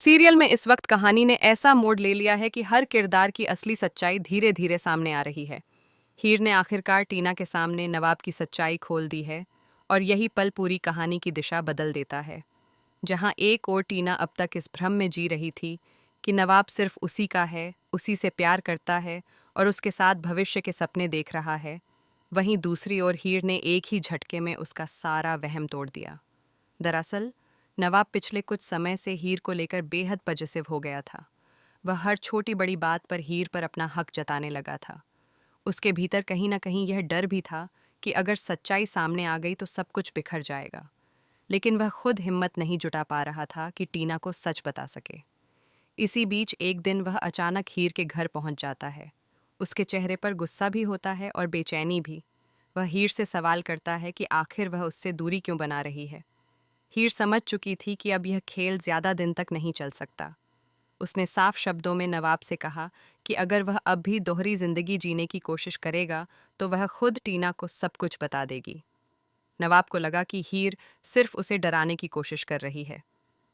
Serial में इस वक्त कहानी ने ऐसा मोड़ ले लिया है कि हर किरदार की असली सच्चाई धीरे धीरे सामने आ रही है। हीर ने आखिरकार टीना के सामने नवाब की सच्चाई खोल दी है और यही पल पूरी कहानी की दिशा बदल देता है। जहां एक और टीना अब तक इस भ्रम में जी रही थी कि नवाब सिर्फ उसी का है, उसी से प्यार करता है और उसके साथ भविष्य के सपने देख रहा है, वहीं दूसरी ओर हीर ने एक ही झटके में उसका सारा वहम तोड़ दिया। दरअसल नवाब पिछले कुछ समय से हीर को लेकर बेहद पजेसिव हो गया था। वह हर छोटी बड़ी बात पर हीर पर अपना हक जताने लगा था। उसके भीतर कहीं ना कहीं यह डर भी था कि अगर सच्चाई सामने आ गई तो सब कुछ बिखर जाएगा। लेकिन वह खुद हिम्मत नहीं जुटा पा रहा था कि टीना को सच बता सके। इसी बीच एक दिन वह अचानक हीर के घर पहुंच जाता है। उसके चेहरे पर गुस्सा भी होता है और बेचैनी भी। वह हीर से सवाल करता है कि आखिर वह उससे दूरी क्यों बना रही है। हीर समझ चुकी थी कि अब यह खेल ज्यादा दिन तक नहीं चल सकता। उसने साफ शब्दों में नवाब से कहा कि अगर वह अब भी दोहरी जिंदगी जीने की कोशिश करेगा तो वह खुद टीना को सब कुछ बता देगी। नवाब को लगा कि हीर सिर्फ उसे डराने की कोशिश कर रही है।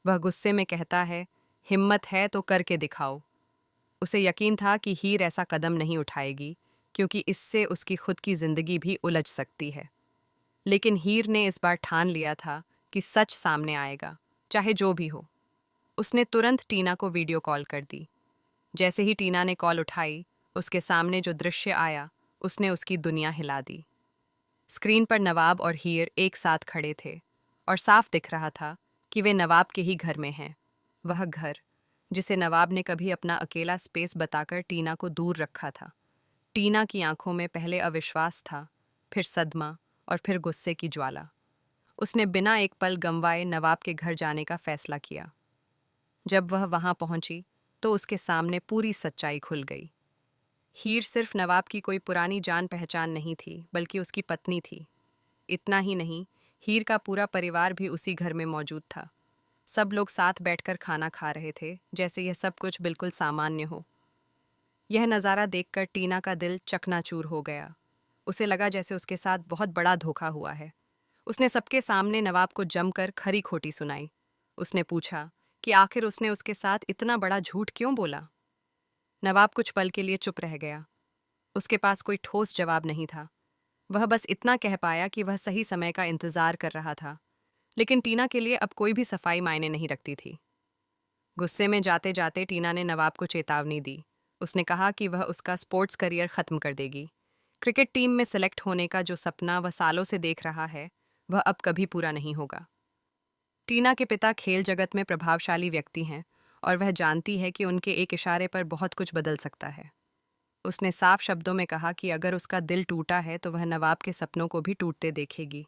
वह गुस्से में कहता है, हिम्मत है तो करके दिखाओ। उसे यकीन था कि हीर ऐसा कदम नहीं उठाएगी, क्योंकि इससे उसकी खुद की जिंदगी भी उलझ सकती है। लेकिन हीर ने इस बार ठान लिया था कि सच सामने आएगा, चाहे जो भी हो। उसने तुरंत टीना को वीडियो कॉल कर दी। जैसे ही टीना ने कॉल उठाई, उसके सामने जो दृश्य आया, उसने उसकी दुनिया हिला दी। स्क्रीन पर नवाब और हीर एक साथ खड़े थे और साफ दिख रहा था कि वे नवाब के ही घर में हैं। वह घर जिसे नवाब ने कभी अपना अकेला स्पेस बताकर टीना को दूर रखा था। टीना की आंखों में पहले अविश्वास था, फिर सदमा और फिर गुस्से की ज्वाला। उसने बिना एक पल गंवाए नवाब के घर जाने का फैसला किया। जब वह वहां पहुंची तो उसके सामने पूरी सच्चाई खुल गई। हीर सिर्फ नवाब की कोई पुरानी जान पहचान नहीं थी, बल्कि उसकी पत्नी थी। इतना ही नहीं, हीर का पूरा परिवार भी उसी घर में मौजूद था। सब लोग साथ बैठकर खाना खा रहे थे, जैसे यह सब कुछ बिल्कुल सामान्य हो। यह नज़ारा देखकर टीना का दिल चकनाचूर हो गया। उसे लगा जैसे उसके साथ बहुत बड़ा धोखा हुआ है। उसने सबके सामने नवाब को जमकर खरी खोटी सुनाई। उसने पूछा कि आखिर उसने उसके साथ इतना बड़ा झूठ क्यों बोला। नवाब कुछ पल के लिए चुप रह गया। उसके पास कोई ठोस जवाब नहीं था। वह बस इतना कह पाया कि वह सही समय का इंतजार कर रहा था। लेकिन टीना के लिए अब कोई भी सफाई मायने नहीं रखती थी। गुस्से में जाते जाते टीना ने नवाब को चेतावनी दी। उसने कहा कि वह उसका स्पोर्ट्स करियर खत्म कर देगी। क्रिकेट टीम में सेलेक्ट होने का जो सपना वह सालों से देख रहा है, वह अब कभी पूरा नहीं होगा। टीना के पिता खेल जगत में प्रभावशाली व्यक्ति हैं और वह जानती है कि उनके एक इशारे पर बहुत कुछ बदल सकता है। उसने साफ शब्दों में कहा कि अगर उसका दिल टूटा है तो वह नवाब के सपनों को भी टूटते देखेगी।